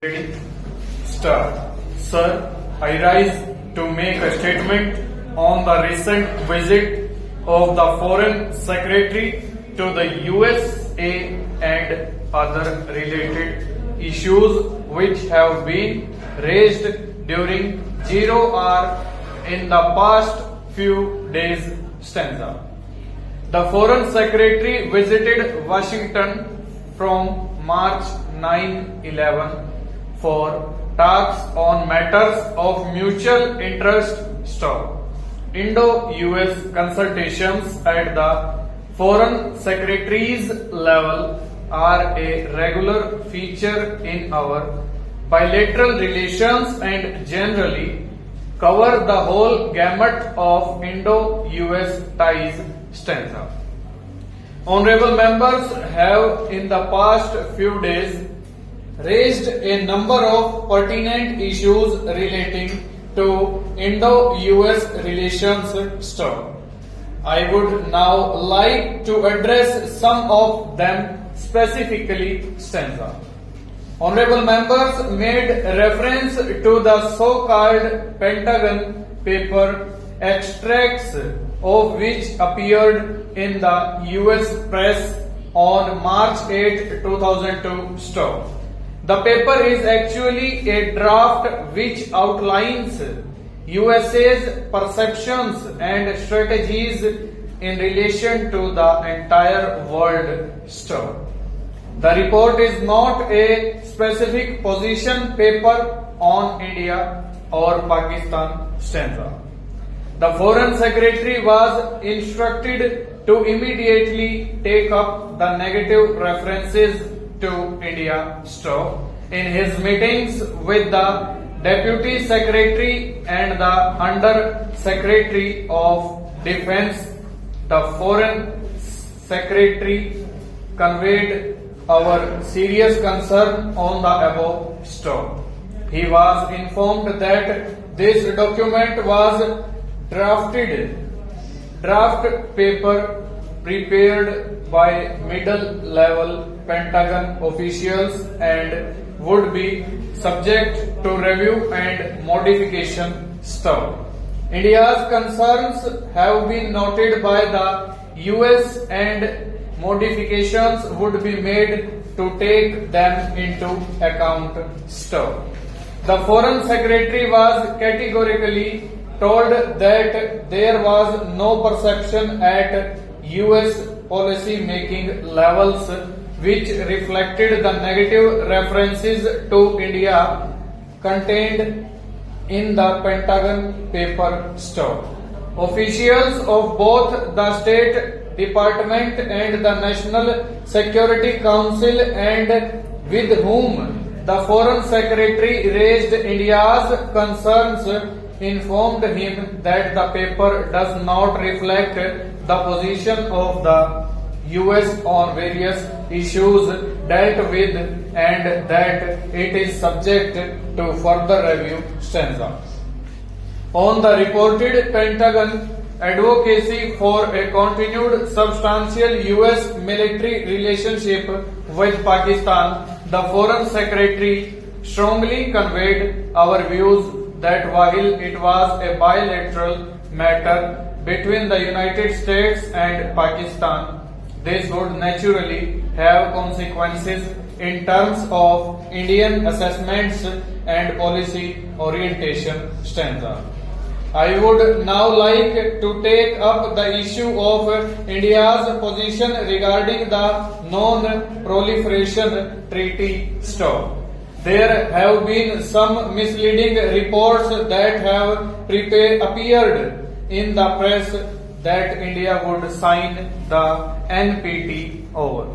Ready? Start. Sir, I rise to make a statement on the recent visit of the Foreign Secretary to the USA and other related issues which have been raised during 0R in the past few days. Stanza. The Foreign Secretary visited Washington from March 9-11 for talks on matters of mutual interest. Stop. Indo-US consultations at the Foreign Secretary's level are a regular feature in our bilateral relations and generally cover the whole gamut of Indo-US ties. Stanza. Honorable members have in the past few days raised a number of pertinent issues relating to Indo-US relations. Stop. I would now like to address some of them specifically. Stanza. Honorable members made reference to the so-called Pentagon paper, extracts of which appeared in the US press on March 8, 2002. Stop. The paper is actually a draft which outlines USA's perceptions and strategies in relation to the entire world. Stop. The report is not a specific position paper on India or Pakistan. Stanza. The Foreign Secretary was instructed to immediately take up the negative references to India. Stop. In his meetings with the Deputy Secretary and the Under Secretary of Defense, the Foreign Secretary conveyed our serious concern on the above. Stop. He was informed that this document was draft paper prepared by middle level Pentagon officials and would be subject to review and modification. Stop. India's concerns have been noted by the US and modifications would be made to take them into account. Stop. The Foreign Secretary was categorically told that there was no perception at US policy making levels which reflected the negative references to India contained in the Pentagon paper. Stop. Officials of both the State Department and the National Security Council and with whom the Foreign Secretary raised India's concerns informed him that the paper does not reflect the position of the US on various issues dealt with and that it is subject to further review. Stanza. On the reported Pentagon advocacy for a continued substantial US military relationship with Pakistan, the Foreign Secretary strongly conveyed our views that while it was a bilateral matter between the United States and Pakistan, this would naturally have consequences in terms of Indian assessments and policy orientation. Stanza. I would now like to take up the issue of India's position regarding the Non-Proliferation Treaty. Stop. There have been some misleading reports that have appeared in the press that India would sign the NPT. Over.